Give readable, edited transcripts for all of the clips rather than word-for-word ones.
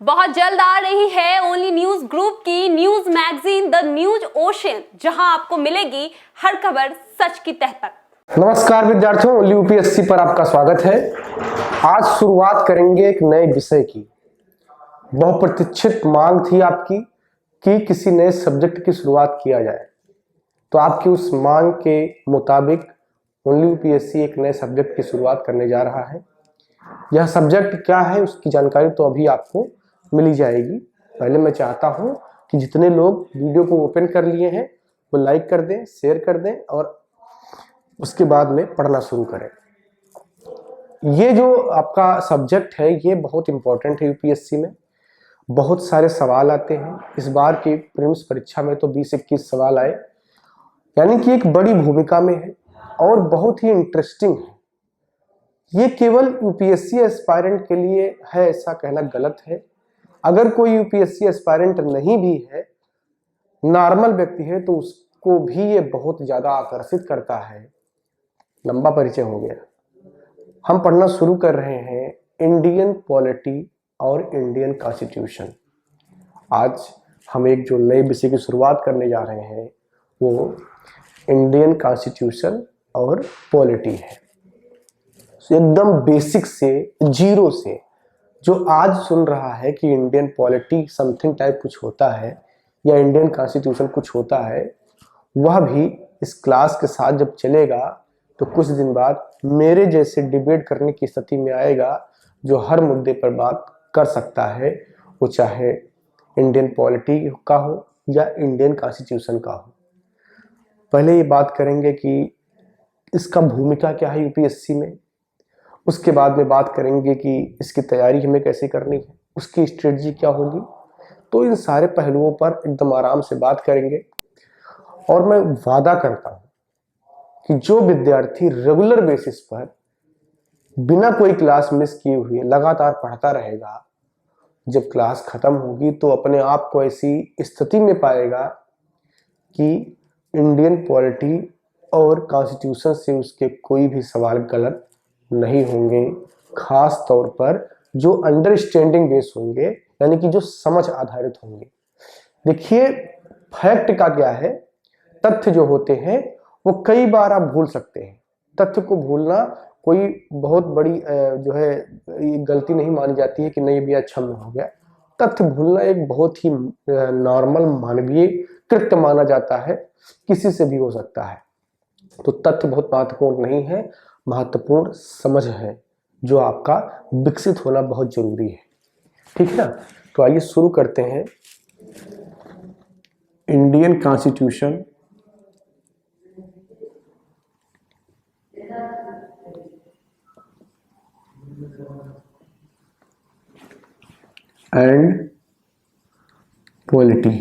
बहुत जल्द आ रही है ओनली न्यूज ग्रुप की news magazine the news ocean, जहां आपको मिलेगी हर खबर सच की तह तक। नमस्कार विद्यार्थियों, ओनली यूपीएससी पर आपका स्वागत है। आज शुरुआत करेंगे एक नए विषय की। बहुप्रतीक्षित मांग थी आपकी कि किसी नए सब्जेक्ट की शुरुआत किया जाए, तो आपकी उस मांग के मुताबिक ओनली यूपीएससी एक नए सब्जेक्ट की शुरुआत करने जा रहा है। यह सब्जेक्ट क्या है उसकी जानकारी तो अभी आपको मिल ही जाएगी। पहले मैं चाहता हूं कि जितने लोग वीडियो को ओपन कर लिए हैं वो लाइक कर दें, शेयर कर दें और उसके बाद में पढ़ना शुरू करें। ये जो आपका सब्जेक्ट है ये बहुत इंपॉर्टेंट है। यूपीएससी में बहुत सारे सवाल आते हैं। इस बार की प्रीलिम्स परीक्षा में तो 20-21 सवाल आए, यानी कि एक बड़ी भूमिका में है और बहुत ही इंटरेस्टिंग है। ये केवल यूपीएससी एस्पायरेंट के लिए है ऐसा कहना गलत है। अगर कोई यूपीएससी एस्पायरेंट नहीं भी है, नॉर्मल व्यक्ति है, तो उसको भी ये बहुत ज्यादा आकर्षित करता है। लंबा परिचय हो गया। हम पढ़ना शुरू कर रहे हैं इंडियन पॉलिटी और इंडियन कॉन्स्टिट्यूशन। आज हम एक जो नए विषय की शुरुआत करने जा रहे हैं वो इंडियन कॉन्स्टिट्यूशन और पॉलिटी है। एकदम बेसिक से, जीरो से, जो आज सुन रहा है कि इंडियन पॉलिटी समथिंग टाइप कुछ होता है या इंडियन कॉन्स्टिट्यूशन कुछ होता है, वह भी इस क्लास के साथ जब चलेगा तो कुछ दिन बाद मेरे जैसे डिबेट करने की स्थिति में आएगा, जो हर मुद्दे पर बात कर सकता है, वो चाहे इंडियन पॉलिटी का हो या इंडियन कॉन्स्टिट्यूशन का हो। पहले ये बात करेंगे कि इसका भूमिका क्या है यूपीएससी में, उसके बाद में बात करेंगे कि इसकी तैयारी हमें कैसे करनी है, उसकी स्ट्रेटजी क्या होगी। तो इन सारे पहलुओं पर एकदम आराम से बात करेंगे और मैं वादा करता हूं कि जो विद्यार्थी रेगुलर बेसिस पर बिना कोई क्लास मिस किए हुए लगातार पढ़ता रहेगा, जब क्लास खत्म होगी तो अपने आप को ऐसी स्थिति में पाएगा कि इंडियन पॉलिटी और कॉन्स्टिट्यूशन से उसके कोई भी सवाल गलत नहीं होंगे। खास तौर पर जो अंडरस्टैंडिंग बेस होंगे, यानी कि जो समझ आधारित होंगे। देखिए, फैक्ट का क्या है, तथ्य जो होते हैं वो कई बार आप भूल सकते हैं। तथ्य को भूलना कोई बहुत बड़ी जो है गलती नहीं मानी जाती है कि नहीं भैया क्षम्य हो गया। तथ्य भूलना एक बहुत ही नॉर्मल मानवीय कृत्य माना जाता है, किसी से भी हो सकता है। तो तथ्य बहुत महत्वपूर्ण नहीं है, महत्वपूर्ण समझ है जो आपका विकसित होना बहुत जरूरी है। ठीक है ना? तो आइए शुरू करते हैं। Indian constitution and polity.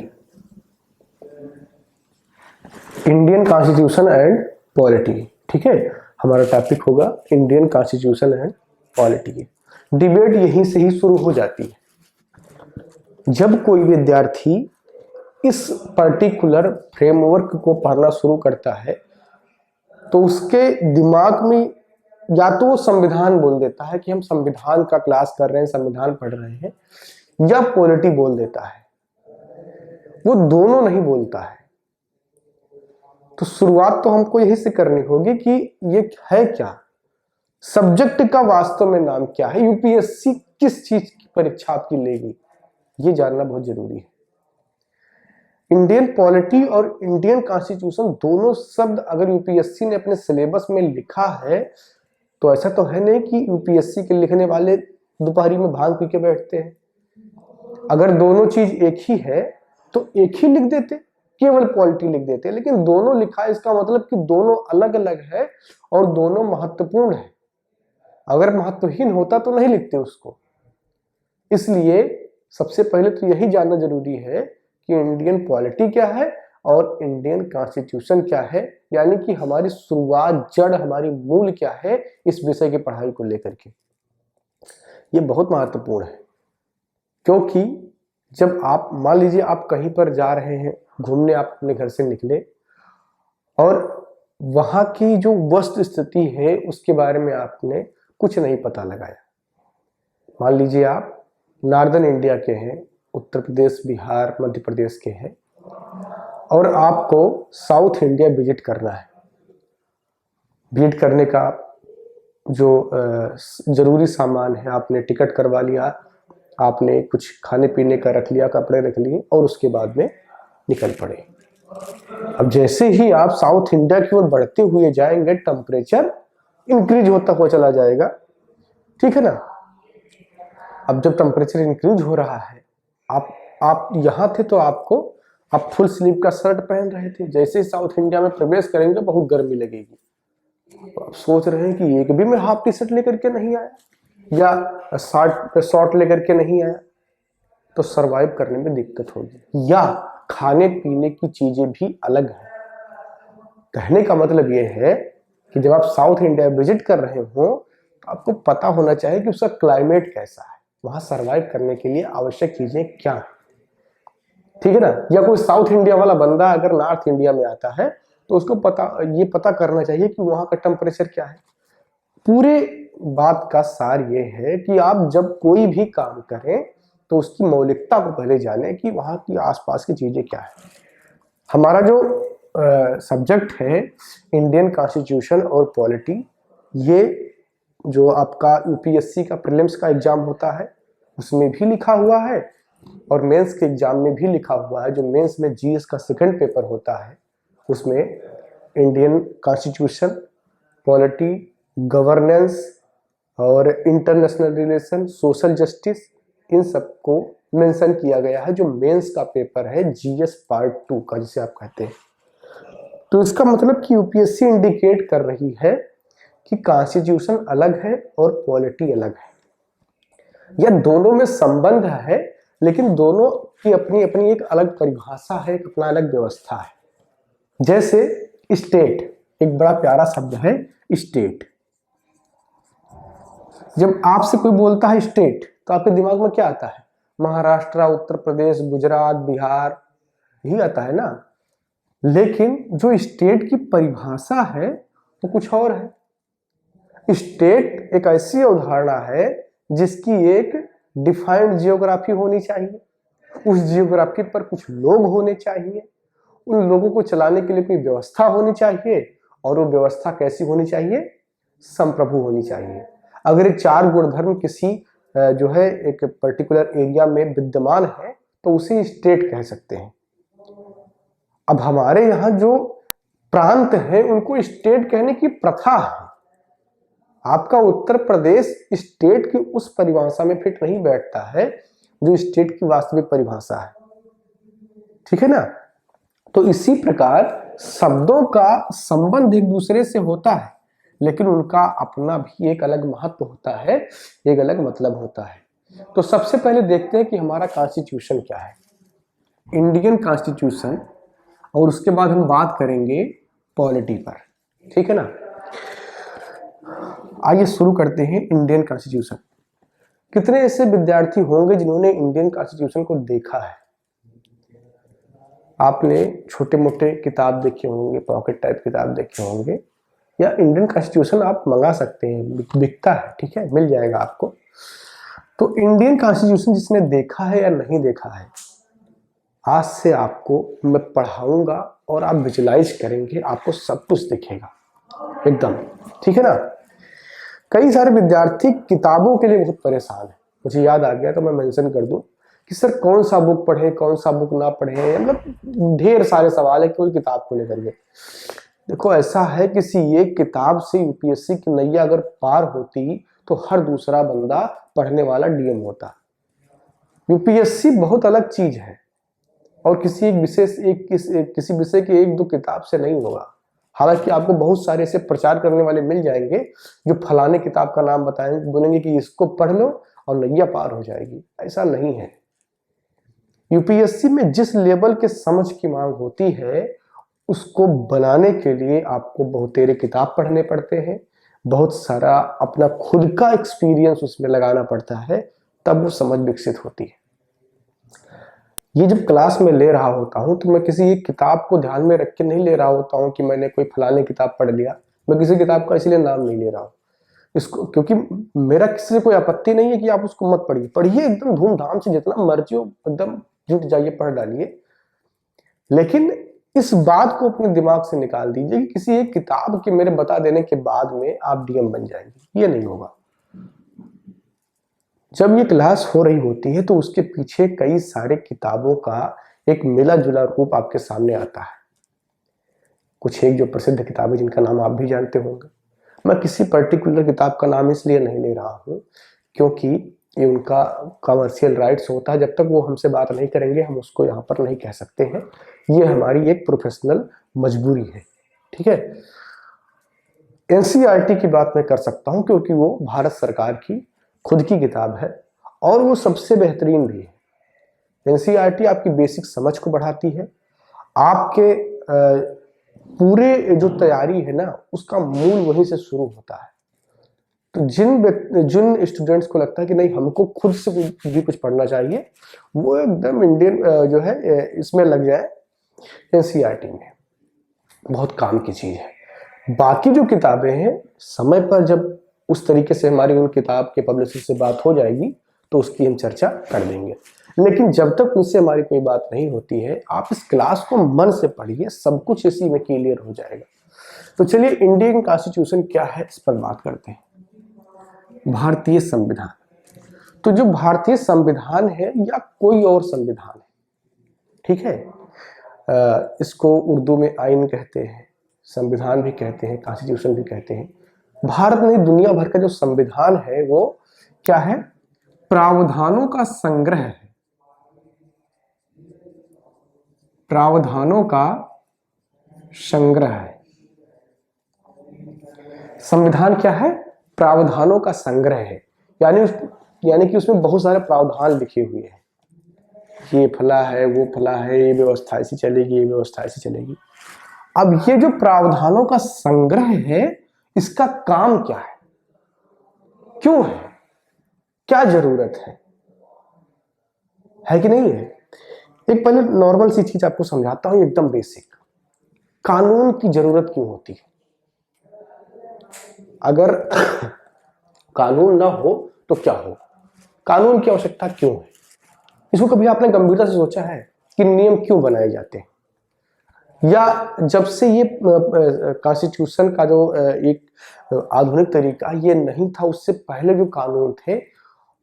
Indian constitution and polity, ठीक है, हमारा टॉपिक होगा Indian constitution and polity. Debate यहीं से ही शुरू हो जाती है। जब कोई विद्यार्थी इस पर्टिकुलर फ्रेमवर्क को पढ़ना शुरू करता है तो उसके दिमाग में या तो वो संविधान बोल देता है कि हम संविधान का क्लास कर रहे हैं, संविधान पढ़ रहे हैं, या पॉलिटी बोल देता है। वो दोनों नहीं बोलता है। तो शुरुआत तो हमको यही से करनी होगी कि ये है क्या, सब्जेक्ट का वास्तव में नाम क्या है, यूपीएससी किस चीज की परीक्षा आपकी लेगी, ये जानना बहुत जरूरी है। इंडियन पॉलिटी और इंडियन कॉन्स्टिट्यूशन दोनों शब्द अगर यूपीएससी ने अपने सिलेबस में लिखा है तो ऐसा तो है नहीं कि यूपीएससी के लिखने वाले दोपहरी में भांग पी के बैठते हैं। अगर दोनों चीज एक ही है तो एक ही लिख देते, केवल पॉलिटी लिख देते। लेकिन दोनों लिखा है, इसका मतलब कि दोनों अलग अलग है और दोनों महत्वपूर्ण है। अगर महत्वहीन होता तो नहीं लिखते उसको। इसलिए सबसे पहले तो यही जानना जरूरी है कि इंडियन पॉलिटी क्या है और इंडियन कॉन्स्टिट्यूशन क्या है, यानी कि हमारी शुरुआत, जड़, हमारी मूल क्या है इस विषय की पढ़ाई को लेकर के। ये बहुत महत्वपूर्ण है, क्योंकि जब आप मान लीजिए आप कहीं पर जा रहे हैं घूमने, आप अपने घर से निकले और वहां की जो वस्तु स्थिति है उसके बारे में आपने कुछ नहीं पता लगाया। मान लीजिए आप नॉर्दर्न इंडिया के हैं, उत्तर प्रदेश, बिहार, मध्य प्रदेश के हैं, और आपको साउथ इंडिया विजिट करना है। विजिट करने का जो ज़रूरी सामान है, आपने टिकट करवा लिया, आपने कुछ खाने पीने का रख लिया, कपड़े रख लिए, और उसके बाद में निकल पड़े। अब जैसे ही आप साउथ इंडिया की ओर बढ़ते हुए जाएंगे, टेम्परेचर इंक्रीज होता हुआ चला जाएगा, ठीक है ना। अब जब टेम्परेचर इंक्रीज हो रहा है, आप यहाँ थे तो आप फुल स्लीव का शर्ट पहन रहे थे, जैसे ही साउथ इंडिया में प्रवेश करेंगे बहुत गर्मी लगेगी। तो आप सोच रहे हैं कि एक भी मैं हाफ टी शर्ट लेकर के नहीं आया या शॉर्ट लेकर के नहीं आया, तो सरवाइव करने में दिक्कत होगी। या खाने पीने की चीजें भी अलग है। कहने का मतलब ये है कि जब आप साउथ इंडिया विजिट कर रहे हो तो आपको पता होना चाहिए कि उसका क्लाइमेट कैसा है, वहां सरवाइव करने के लिए आवश्यक चीजें क्या है, ठीक है ना। या कोई साउथ इंडिया वाला बंदा अगर नॉर्थ इंडिया में आता है तो उसको ये पता करना चाहिए कि वहां का टेम्परेचर क्या है। पूरे बात का सार ये है कि आप जब कोई भी काम करें तो उसकी मौलिकता को पहले जाने कि वहाँ की आसपास की चीज़ें क्या है। हमारा जो सब्जेक्ट है इंडियन कॉन्स्टिट्यूशन और पॉलिटी, ये जो आपका यूपीएससी का प्रीलिम्स का एग्जाम होता है उसमें भी लिखा हुआ है, और मेंस के एग्जाम में भी लिखा हुआ है। जो मेंस में जीएस का सेकंड पेपर होता है उसमें इंडियन कॉन्स्टिट्यूशन, पॉलिटी, गवर्नेंस और इंटरनेशनल रिलेशन, सोशल जस्टिस, इन सबको मेंशन किया गया है। जो मेंस का पेपर है जीएस पार्ट 2 का, जिसे आप कहते हैं। तो इसका मतलब कि यूपीएससी इंडिकेट कर रही है कि कॉन्स्टिट्यूशन अलग है और पॉलिटी अलग है, या दोनों में संबंध है, लेकिन दोनों की अपनी अपनी एक अलग परिभाषा है, एक अपना अलग व्यवस्था है। जैसे स्टेट एक बड़ा प्यारा शब्द है, स्टेट। जब आपसे कोई बोलता है स्टेट तो आपके दिमाग में क्या आता है? महाराष्ट्र, उत्तर प्रदेश, गुजरात, बिहार, यही आता है ना। लेकिन जो स्टेट की परिभाषा है वो कुछ और है। स्टेट एक ऐसी अवधारणा है जिसकी एक डिफाइंड जियोग्राफी होनी चाहिए, उस जियोग्राफी पर कुछ लोग होने चाहिए, उन लोगों को चलाने के लिए कोई व्यवस्था होनी चाहिए, और वो व्यवस्था कैसी होनी चाहिए? संप्रभु होनी चाहिए। अगर ये चार गुणधर्म किसी जो है एक पर्टिकुलर एरिया में विद्यमान है तो उसे स्टेट कह सकते हैं। अब हमारे यहाँ जो प्रांत है उनको स्टेट कहने की प्रथा है। आपका उत्तर प्रदेश स्टेट की उस परिभाषा में फिट नहीं बैठता है जो स्टेट की वास्तविक परिभाषा है, ठीक है ना। तो इसी प्रकार शब्दों का संबंध एक दूसरे से होता है, लेकिन उनका अपना भी एक अलग महत्व होता है, एक अलग मतलब होता है। तो सबसे पहले देखते हैं कि हमारा कॉन्स्टिट्यूशन क्या है, इंडियन कॉन्स्टिट्यूशन, और उसके बाद हम बात करेंगे पॉलिटी पर, ठीक है ना। आइए शुरू करते हैं इंडियन कॉन्स्टिट्यूशन। कितने ऐसे विद्यार्थी होंगे जिन्होंने इंडियन कॉन्स्टिट्यूशन को देखा है? आपने छोटे मोटे किताब देखे होंगे, पॉकेट टाइप किताब देखे होंगे, या इंडियन कॉन्स्टिट्यूशन आप मंगा सकते हैं, बिकता है, ठीक है, मिल जाएगा आपको। तो इंडियन कॉन्स्टिट्यूशन जिसने देखा है या नहीं देखा है, आज से आपको मैं पढ़ाऊंगा और आप विजुलाइज करेंगे, आपको सब कुछ दिखेगा एकदम, ठीक है ना। कई सारे विद्यार्थी किताबों के लिए बहुत परेशान है। मुझे याद आ गया तो मैं मेंशन कर दूं कि सर कौन सा बुक पढ़े, कौन सा बुक ना पढ़े, मतलब ढेर सारे सवाल है कोई किताब को लेकर के। देखो ऐसा है, किसी एक किताब से यूपीएससी की नैया अगर पार होती तो हर दूसरा बंदा पढ़ने वाला डीएम होता। यूपीएससी बहुत अलग चीज है, और किसी एक विशेष किसी विषय के एक दो किताब से नहीं होगा। हालांकि आपको बहुत सारे ऐसे प्रचार करने वाले मिल जाएंगे जो फलाने किताब का नाम बताएंगे, बोलेंगे कि इसको पढ़ लो और नैया पार हो जाएगी। ऐसा नहीं है। यूपीएससी में जिस लेवल के समझ की मांग होती है उसको बनाने के लिए आपको बहुतेरे किताब पढ़ने पड़ते हैं, बहुत सारा अपना खुद का एक्सपीरियंस उसमें लगाना पड़ता है, तब वो समझ विकसित होती है। ये जब क्लास में ले रहा होता हूं तो मैं किसी एक किताब को ध्यान में रख के नहीं ले रहा होता हूं कि मैंने कोई फलाने किताब पढ़ लिया। मैं किसी किताब का इसलिए नाम नहीं ले रहा हूं, इसको, क्योंकि मेरा किसी से कोई आपत्ति नहीं है कि आप उसको मत पढ़िए, पढ़िए एकदम धूमधाम से, जितना मर्जी हो एकदम जुट जाइए, पढ़ डालिए। लेकिन इस बात को अपने दिमाग से निकाल दीजिए कि किसी एक किताब के मेरे बता देने के बाद में आप डीएम बन जाएंगे, ये नहीं होगा। जब ये क्लास हो रही होती है तो उसके पीछे कई सारे किताबों का एक मिला जुला रूप आपके सामने आता है। कुछ एक जो प्रसिद्ध किताबें जिनका नाम आप भी जानते होंगे, मैं किसी पर्टिकुलर किताब का नाम इसलिए नहीं ले रहा हूं क्योंकि ये उनका कमर्शियल राइट्स होता है, जब तक वो हमसे बात नहीं करेंगे हम उसको यहाँ पर नहीं कह सकते हैं, ये हमारी एक प्रोफेशनल मजबूरी है, ठीक है। एनसीईआरटी की बात मैं कर सकता हूं क्योंकि वो भारत सरकार की खुद की किताब है और वो सबसे बेहतरीन भी है। एनसीईआरटी आपकी बेसिक समझ को बढ़ाती है, आपके पूरे जो तैयारी है ना उसका मूल वहीं से शुरू होता है। तो जिन स्टूडेंट्स को लगता है कि नहीं हमको खुद से भी कुछ पढ़ना चाहिए, वो एकदम इंडियन जो है इसमें लग जाए, एनसीईआरटी में बहुत काम की चीज है। बाकी जो किताबें हैं समय पर जब उस तरीके से हमारी उन किताब के पब्लिशर से बात हो जाएगी तो उसकी हम चर्चा कर देंगे, लेकिन जब तक उनसे हमारी कोई बात नहीं होती है आप इस क्लास को मन से पढ़िए, सब कुछ इसी में क्लियर हो जाएगा। तो चलिए इंडियन कॉन्स्टिट्यूशन क्या है इस पर बात करते हैं। भारतीय संविधान, तो जो भारतीय संविधान है या कोई और संविधान है, ठीक है, इसको उर्दू में आइन कहते हैं, संविधान भी कहते हैं, कॉन्स्टिट्यूशन भी कहते हैं। भारत नहीं दुनिया भर का जो संविधान है वो क्या है, प्रावधानों का संग्रह है, प्रावधानों का संग्रह है। संविधान क्या है, प्रावधानों का संग्रह है, यानी कि उसमें बहुत सारे प्रावधान लिखे हुए हैं, ये फला है वो फला है, ये व्यवस्था ऐसी चलेगी, ये व्यवस्था ऐसी चलेगी। अब ये जो प्रावधानों का संग्रह है इसका काम क्या है, क्यों है, क्या जरूरत है कि नहीं है। एक पहले नॉर्मल सी चीज आपको समझाता हूं, एकदम बेसिक। कानून की जरूरत क्यों होती है? अगर कानून ना हो तो क्या हो, कानून की आवश्यकता क्यों है, इसको कभी आपने गंभीरता से सोचा है कि नियम क्यों बनाए जाते हैं? या जब से ये कॉन्स्टिट्यूशन का जो एक आधुनिक तरीका ये नहीं था, उससे पहले जो कानून थे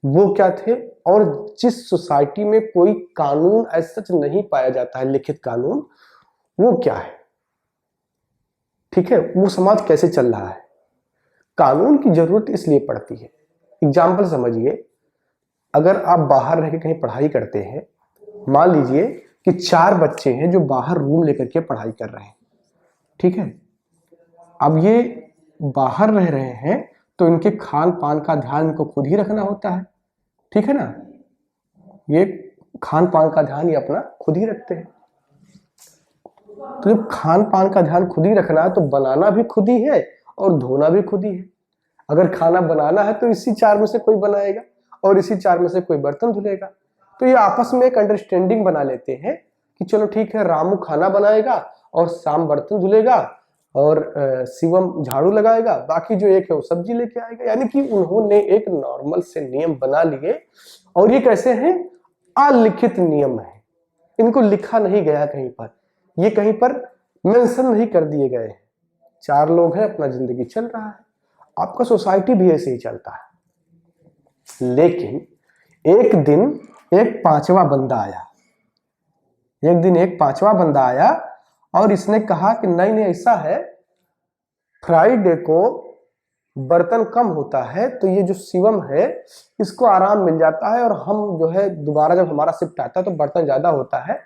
वो क्या थे? और जिस सोसाइटी में कोई कानून ऐसा सच नहीं पाया जाता है, लिखित कानून, वो क्या है, ठीक है, वो समाज कैसे चल रहा है। कानून की जरूरत इसलिए पड़ती है, एग्जाम्पल समझिए, अगर आप बाहर रह के कहीं पढ़ाई करते हैं, मान लीजिए कि 4 बच्चे हैं जो बाहर रूम लेकर के पढ़ाई कर रहे हैं, ठीक है। अब ये बाहर रह रहे हैं तो इनके खान पान का ध्यान इनको खुद ही रखना होता है, ठीक है ना, ये खान पान का ध्यान ये अपना खुद ही रखते हैं। तो जब खान पान का ध्यान खुद ही रखना है तो बनाना भी खुद ही है और धोना भी खुद ही है। अगर खाना बनाना है तो इसी 4 में से कोई बनाएगा और इसी 4 में से कोई बर्तन धुलेगा। तो ये आपस में एक अंडरस्टैंडिंग बना लेते हैं कि चलो ठीक है, रामू खाना बनाएगा और शाम बर्तन धुलेगा और शिवम झाड़ू लगाएगा, बाकी जो एक है वो सब्जी लेके आएगा। यानी कि उन्होंने एक नॉर्मल से नियम बना लिए, और ये कैसे हैं? अलिखित नियम है, इनको लिखा नहीं गया कहीं पर, ये कहीं पर मेंशन नहीं कर दिए गए हैं। 4 लोग हैं, अपना जिंदगी चल रहा है, आपका सोसाइटी भी ऐसे ही चलता है। लेकिन एक दिन एक पांचवा बंदा आया और इसने कहा कि नहीं ऐसा है, फ्राइडे को बर्तन कम होता है तो ये जो शिवम है इसको आराम मिल जाता है, और हम जो है दोबारा जब हमारा शिफ्ट आता है तो बर्तन ज्यादा होता है।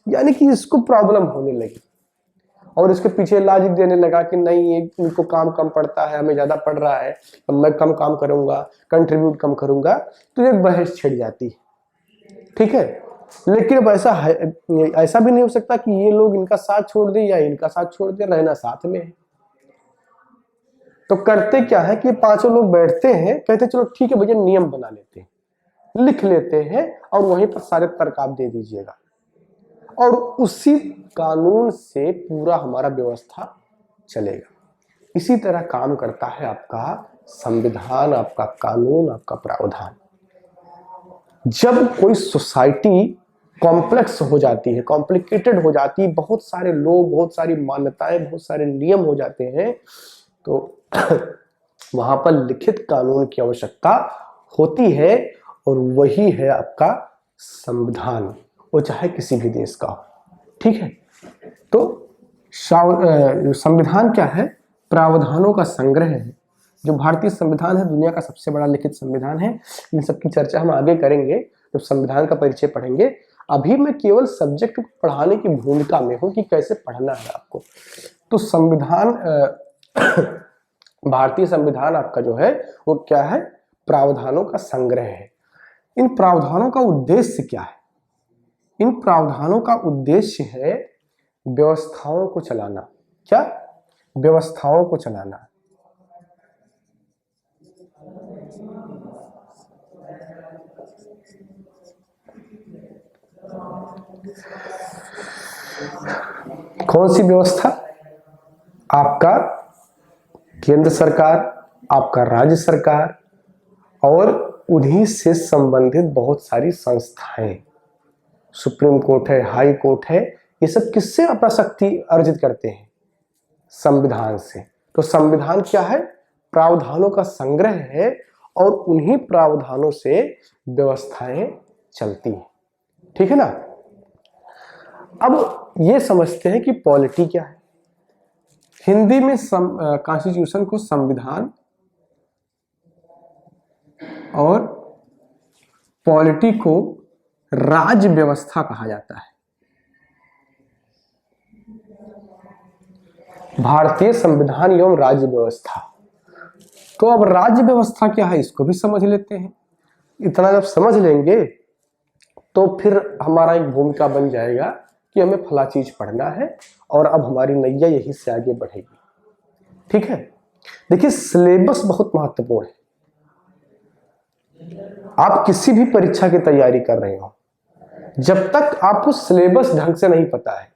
यानी कि इसको प्रॉब्लम होने लगी और इसके पीछे लॉजिक देने लगा कि नहीं ये इनको काम कम पड़ता है, हमें ज्यादा पड़ रहा है, तो मैं कम काम करूंगा, कंट्रीब्यूट कम करूंगा, तो एक बहस छिड़ जाती है, ठीक है। लेकिन अब ऐसा भी नहीं हो सकता कि ये लोग इनका साथ छोड़ दे या इनका साथ छोड़ दे, रहना साथ में है। तो करते क्या है कि 5 लोग बैठते हैं, कहते चलो ठीक है भैया नियम बना लेते हैं, लिख लेते हैं और वहीं पर सारे तर्क आप दे दीजिएगा, और उसी कानून से पूरा हमारा व्यवस्था चलेगा। इसी तरह काम करता है आपका संविधान, आपका कानून, आपका प्रावधान। जब कोई सोसाइटी कॉम्प्लेक्स हो जाती है, कॉम्प्लिकेटेड हो जाती है, बहुत सारे लोग, बहुत सारी मान्यताएं, बहुत सारे नियम हो जाते हैं, तो वहां पर लिखित कानून की आवश्यकता होती है, और वही है आपका संविधान, वो चाहे किसी भी देश का हो। ठीक है, तो संविधान क्या है? प्रावधानों का संग्रह है। जो भारतीय संविधान है दुनिया का सबसे बड़ा लिखित संविधान है। इन सब की चर्चा हम आगे करेंगे जब संविधान का परिचय पढ़ेंगे। अभी मैं केवल सब्जेक्ट को पढ़ाने की भूमिका में हूं कि कैसे पढ़ना है आपको। तो संविधान, भारतीय संविधान आपका जो है वो क्या है? प्रावधानों का संग्रह है। इन प्रावधानों का उद्देश्य क्या है? इन प्रावधानों का उद्देश्य है व्यवस्थाओं को चलाना। क्या? व्यवस्थाओं को चलाना। कौन सी व्यवस्था? आपका केंद्र सरकार, आपका राज्य सरकार और उन्हीं से संबंधित बहुत सारी संस्थाएं, सुप्रीम कोर्ट है, हाई कोर्ट है, ये सब किससे अपना शक्ति अर्जित करते हैं? संविधान से। तो संविधान क्या है? प्रावधानों का संग्रह है, और उन्हीं प्रावधानों से व्यवस्थाएं चलती हैं। ठीक है ना? अब ये समझते हैं कि पॉलिटी क्या है। हिंदी में कॉन्स्टिट्यूशन को संविधान और पॉलिटी को राज्य व्यवस्था कहा जाता है। भारतीय संविधान एवं राज्य व्यवस्था। तो अब राज्य व्यवस्था क्या है इसको भी समझ लेते हैं। इतना जब समझ लेंगे तो फिर हमारा एक भूमिका बन जाएगा कि हमें फला चीज पढ़ना है, और अब हमारी नैया यहीं से आगे बढ़ेगी। ठीक है, देखिए सिलेबस बहुत महत्वपूर्ण है। आप किसी भी परीक्षा की तैयारी कर रहे हो, जब तक आपको सिलेबस ढंग से नहीं पता है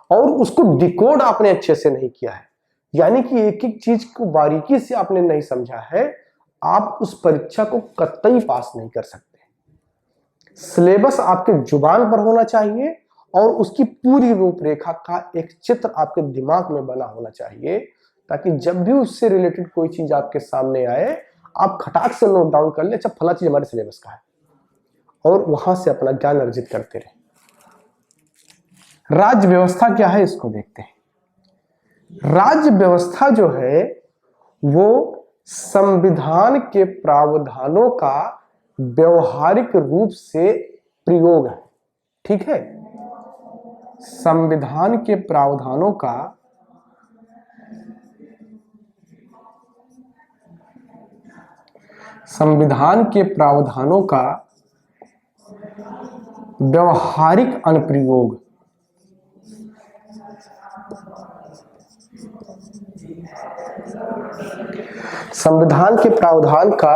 और उसको डिकोड आपने अच्छे से नहीं किया है, यानी कि एक एक चीज को बारीकी से आपने नहीं समझा है, आप उस परीक्षा को कतई पास नहीं कर सकते। सिलेबस आपके जुबान पर होना चाहिए और उसकी पूरी रूपरेखा का एक चित्र आपके दिमाग में बना होना चाहिए, ताकि जब भी उससे रिलेटेड कोई चीज आपके सामने आए, आप खटाक से नोट डाउन कर ले, अच्छा फला चीज हमारे सिलेबस का है, और वहां से अपना ज्ञान अर्जित करते रहे। राज्य व्यवस्था क्या है इसको देखते हैं। राज्य व्यवस्था जो है वो संविधान के प्रावधानों का व्यवहारिक रूप से प्रयोग है। ठीक है, संविधान के प्रावधानों का व्यवहारिक अनुप्रयोग। संविधान के प्रावधान का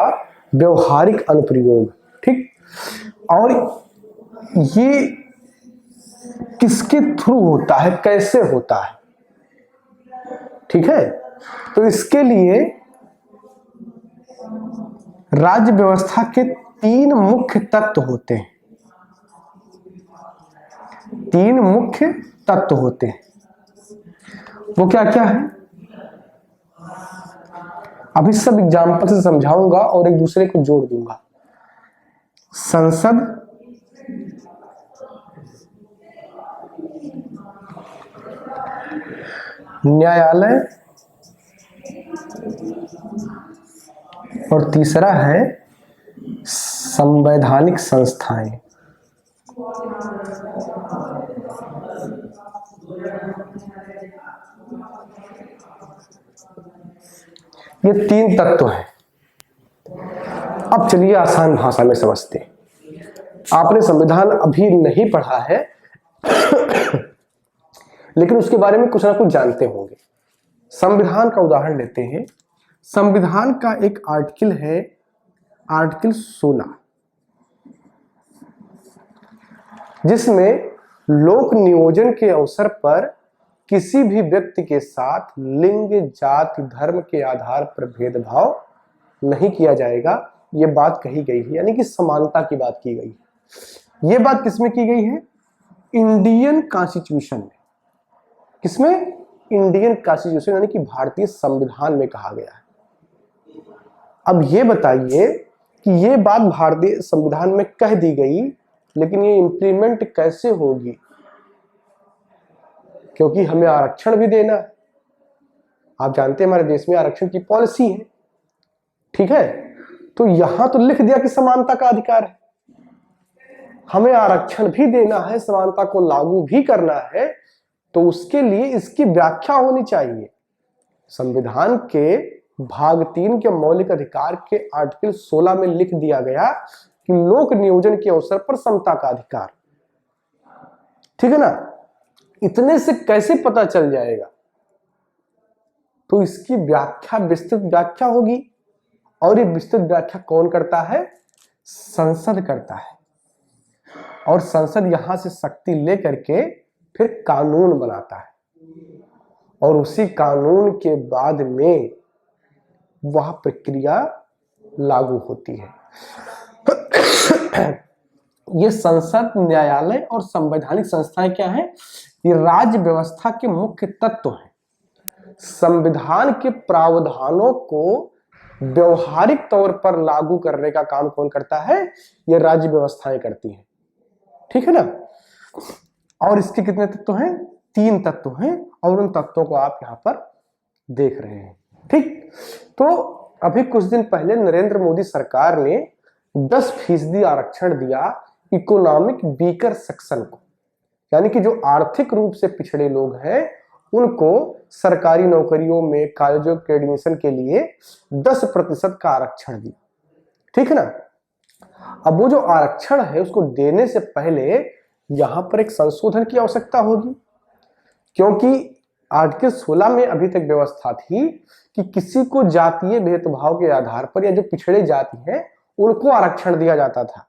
व्यवहारिक अनुप्रयोग। ठीक, और ये किसके थ्रू होता है, कैसे होता है? ठीक है, तो इसके लिए राज्य व्यवस्था के 3 मुख्य तत्व होते हैं। 3 मुख्य तत्व होते हैं। वो क्या क्या है? अभी सब एग्जाम्पल से समझाऊंगा और एक दूसरे को जोड़ दूंगा। संसद, न्यायालय, और तीसरा है संवैधानिक संस्थाएं। ये 3 तत्व हैं। अब चलिए आसान भाषा में समझते हैं। आपने संविधान अभी नहीं पढ़ा है लेकिन उसके बारे में कुछ ना कुछ जानते होंगे। संविधान का उदाहरण लेते हैं। संविधान का एक आर्टिकल है, आर्टिकल 16, जिसमें लोक नियोजन के अवसर पर किसी भी व्यक्ति के साथ लिंग, जाति, धर्म के आधार पर भेदभाव नहीं किया जाएगा, ये बात कही गई है, यानी कि समानता की बात की गई है। ये बात किसमें की गई है? इंडियन कॉन्स्टिट्यूशन में। किसमें? इंडियन कॉन्स्टिट्यूशन यानी कि भारतीय संविधान में कहा गया है। अब ये बताइए कि ये बात भारतीय संविधान में कह दी गई, लेकिन ये इंप्लीमेंट कैसे होगी? क्योंकि हमें आरक्षण भी देना है। आप जानते हैं हमारे देश में आरक्षण की पॉलिसी है, ठीक है? तो यहां तो लिख दिया कि समानता का अधिकार है, हमें आरक्षण भी देना है, समानता को लागू भी करना है, तो उसके लिए इसकी व्याख्या होनी चाहिए। संविधान के भाग 3 के मौलिक अधिकार के आर्टिकल 16 में लिख दिया गया कि लोक नियोजन के अवसर पर समता का अधिकार, ठीक है ना? इतने से कैसे पता चल जाएगा? तो इसकी व्याख्या, विस्तृत व्याख्या होगी, और ये विस्तृत व्याख्या कौन करता है? संसद करता है। और संसद यहां से शक्ति लेकर के फिर कानून बनाता है, और उसी कानून के बाद में वह प्रक्रिया लागू होती है। ये संसद, न्यायालय और संवैधानिक संस्थाएं क्या हैं? ये राज्य व्यवस्था के मुख्य तत्व हैं। संविधान के प्रावधानों को व्यवहारिक तौर पर लागू करने का काम कौन करता है? ये राज्य व्यवस्थाएं करती हैं, ठीक है ना? और इसके कितने तत्व हैं? 3 तत्व हैं, और उन तत्वों को आप यहां पर देख रहे हैं, ठीक? तो अभी कुछ दिन पहले नरेंद्र मोदी सरकार ने 10% आरक्षण दिया इकोनॉमिक वीकर सेक्शन को, यानी कि जो आर्थिक रूप से पिछड़े लोग हैं उनको सरकारी नौकरियों में, कॉलेजों के एडमिशन के लिए 10% का आरक्षण दिया, ठीक है ना? अब वो जो आरक्षण है उसको देने से पहले यहां पर एक संशोधन की आवश्यकता होगी, क्योंकि आर्टिकल 16 में अभी तक व्यवस्था थी कि किसी को जातीय भेदभाव के आधार पर या जो पिछड़े जाति हैं उनको आरक्षण दिया जाता था।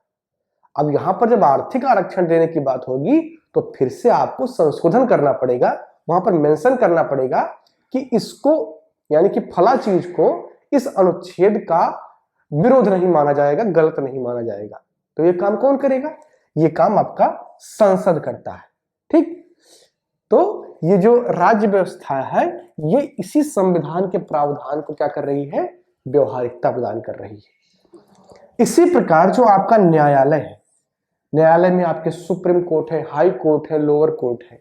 अब यहां पर जब आर्थिक आरक्षण देने की बात होगी तो फिर से आपको संशोधन करना पड़ेगा, वहां पर मेंशन करना पड़ेगा कि इसको, यानी कि फला चीज को इस अनुच्छेद का विरोध नहीं माना जाएगा, गलत नहीं माना जाएगा। तो ये काम कौन करेगा? ये काम आपका संसद करता है, ठीक? तो ये जो राज्य व्यवस्था है ये इसी संविधान के प्रावधान को क्या कर रही है? व्यवहारिकता प्रदान कर रही है। इसी प्रकार जो आपका न्यायालय है, न्यायालय में आपके सुप्रीम कोर्ट है, हाई कोर्ट है, लोअर कोर्ट है।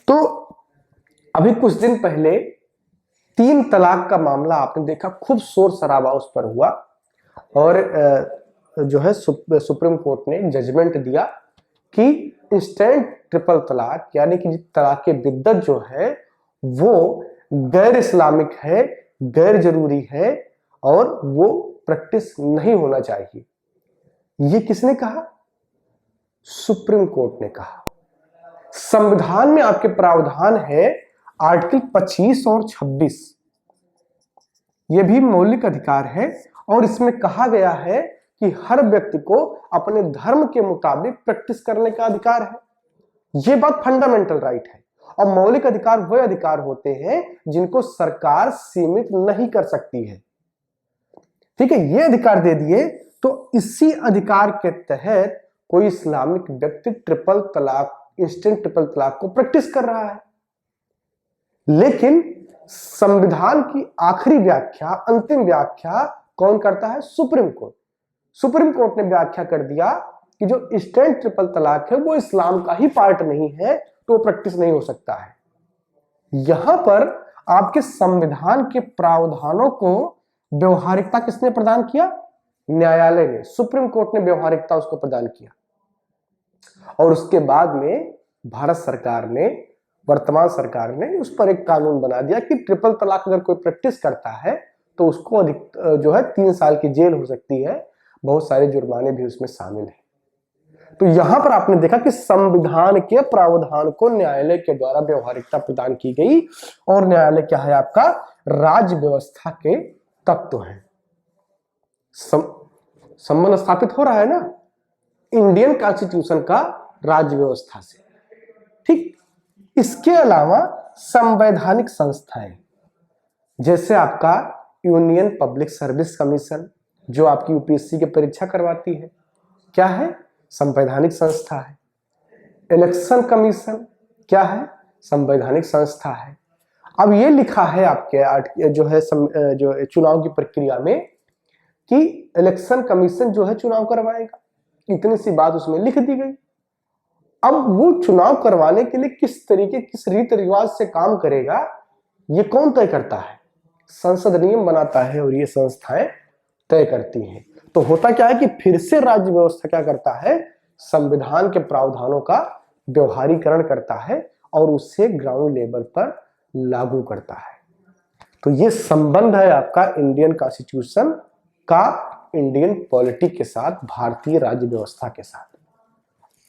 तो अभी कुछ दिन पहले 3 तलाक का मामला आपने देखा, खूब शोर शराबा उस पर हुआ, और जो है सुप्रीम कोर्ट ने जजमेंट दिया कि इंस्टेंट ट्रिपल तलाक, यानी कि तलाक के बिद्दत जो है वो गैर इस्लामिक है, गैर जरूरी है, और वो प्रैक्टिस नहीं होना चाहिए। ये किसने कहा? सुप्रीम कोर्ट ने कहा। संविधान में आपके प्रावधान है आर्टिकल 25 और 26, ये भी मौलिक अधिकार है, और इसमें कहा गया है कि हर व्यक्ति को अपने धर्म के मुताबिक प्रैक्टिस करने का अधिकार है। यह बात फंडामेंटल राइट है, और मौलिक अधिकार वह अधिकार होते हैं जिनको सरकार सीमित नहीं कर सकती है, ठीक है? ये अधिकार दे दिए, तो इसी अधिकार के तहत कोई इस्लामिक व्यक्ति ट्रिपल तलाक, इंस्टेंट ट्रिपल तलाक को प्रैक्टिस कर रहा है। लेकिन संविधान की आखिरी व्याख्या, अंतिम व्याख्या कौन करता है? Supreme court. सुप्रीम कोर्ट ने व्याख्या कर दिया कि जो इंस्टेंट ट्रिपल तलाक है वो इस्लाम का ही पार्ट नहीं है, तो वो प्रैक्टिस नहीं हो सकता है। यहां पर आपके संविधान के प्रावधानों को व्यवहारिकता किसने प्रदान किया? न्यायालय ने, सुप्रीम कोर्ट ने व्यवहारिकता उसको प्रदान किया। और उसके बाद में भारत सरकार ने, वर्तमान सरकार ने उस पर एक कानून बना दिया कि ट्रिपल तलाक अगर कोई प्रैक्टिस करता है तो उसको अधिक जो है 3 साल की जेल हो सकती है, बहुत सारे जुर्माने भी उसमें शामिल हैं। तो यहां पर आपने देखा कि संविधान के प्रावधान को न्यायालय के द्वारा व्यवहारिकता प्रदान की गई, और न्यायालय क्या है? आपका राज्य व्यवस्था के तत्व है। संबंध स्थापित हो रहा है ना इंडियन कॉन्स्टिट्यूशन का राज्य व्यवस्था से, ठीक? इसके अलावा संवैधानिक संस्थाएं, जैसे आपका यूनियन पब्लिक सर्विस कमीशन जो आपकी यूपीएससी की परीक्षा करवाती है, क्या है? संवैधानिक संस्था है। इलेक्शन कमीशन क्या है? संवैधानिक संस्था है। अब ये लिखा है आपके जो है जो चुनाव की प्रक्रिया में कि इलेक्शन कमीशन जो है चुनाव करवाएगा, इतनी सी बात उसमें लिख दी गई। अब वो चुनाव करवाने के लिए किस तरीके किस रीति रिवाज से काम करेगा ये कौन तय करता है? संसद नियम बनाता है और ये संस्थाएं तय करती हैं। तो होता क्या है कि फिर से राज्य व्यवस्था क्या करता है? संविधान के प्रावधानों का व्यवहारीकरण करता है और उसे ग्राउंड लेवल पर लागू करता है। तो ये संबंध है आपका इंडियन कॉन्स्टिट्यूशन का इंडियन पॉलिटिक के साथ, भारतीय राज्य व्यवस्था के साथ।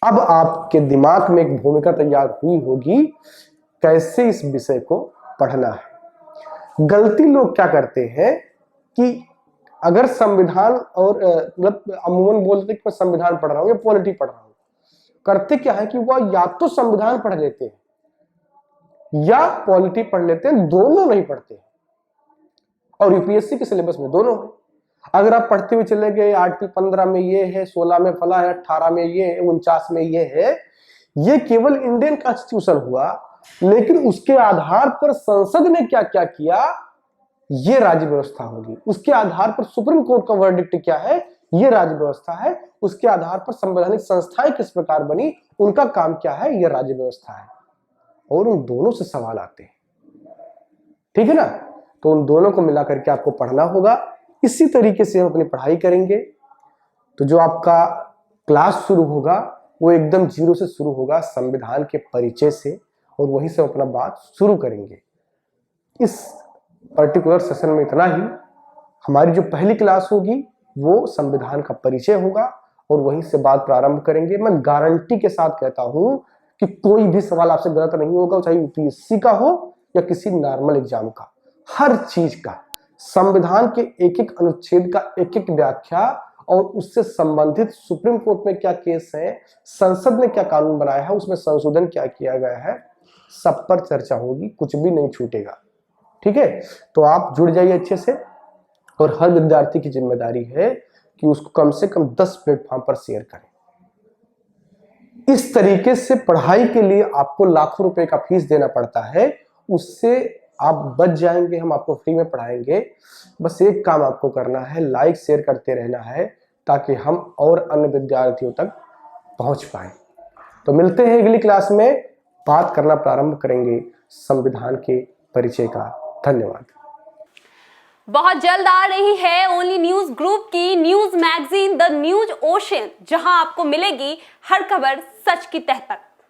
अब आपके दिमाग में एक भूमिका तैयार हुई होगी कैसे इस विषय को पढ़ना है। गलती लोग क्या करते हैं कि अगर संविधान और मतलब अमूमन बोलते कि मैं संविधान पढ़ रहा हूं या पॉलिटी पढ़ रहा हूं, करते क्या है कि वह या तो संविधान पढ़ लेते हैं या पॉलिटी पढ़ लेते हैं, दोनों नहीं पढ़ते हैं। और यूपीएससी के सिलेबस में दोनों है। अगर आप पढ़ते हुए चले गए आर्टिकल 15 में ये है, 16 में फला है, 18 में ये है, 49 में ये है, ये केवल इंडियन कॉन्स्टिट्यूशन हुआ, लेकिन उसके आधार पर संसद ने क्या क्या किया ये राज्य व्यवस्था होगी। उसके आधार पर सुप्रीम कोर्ट का वर्डिक्ट क्या है ये राज्य व्यवस्था है। उसके आधार पर संवैधानिक संस्थाएं किस प्रकार बनी उनका काम क्या है ये राज्य व्यवस्था है। और उन दोनों से सवाल आते हैं, ठीक है ना। तो उन दोनों को मिलाकर के आपको पढ़ना होगा। इसी तरीके से हम अपनी पढ़ाई करेंगे। तो जो आपका क्लास शुरू होगा वो एकदम जीरो से शुरू होगा, संविधान के परिचय से, और वहीं से अपना बात शुरू करेंगे। इस पर्टिकुलर सेशन में इतना ही। हमारी जो पहली क्लास होगी वो संविधान का परिचय होगा और वहीं से बात प्रारंभ करेंगे। मैं गारंटी के साथ कहता हूं कि कोई भी सवाल आपसे गलत नहीं होगा, चाहे यूपीएससी का हो या किसी नॉर्मल एग्जाम का। हर चीज का, संविधान के एक एक अनुच्छेद का एक एक व्याख्या और उससे संबंधित सुप्रीम कोर्ट में क्या केस है, संसद ने क्या कानून बनाया है, उसमें संशोधन क्या किया गया है, सब पर चर्चा होगी, कुछ भी नहीं छूटेगा। ठीक है, तो आप जुड़ जाइए अच्छे से। और हर विद्यार्थी की जिम्मेदारी है कि उसको कम से कम 10 प्लेटफॉर्म पर शेयर करें। इस तरीके से पढ़ाई के लिए आपको लाखों रुपए का फीस देना पड़ता है, उससे आप बच जाएंगे। हम आपको फ्री में पढ़ाएंगे। बस एक काम आपको करना है, लाइक शेयर करते रहना है ताकि हम और अन्य विद्यार्थियों तक पहुंच पाए। तो मिलते हैं अगली क्लास में, बात करना प्रारंभ करेंगे संविधान के परिचय का। धन्यवाद। बहुत जल्द आ रही है ओनली न्यूज ग्रुप की news magazine the news ocean, जहां आपको मिलेगी हर खबर सच की तह पर।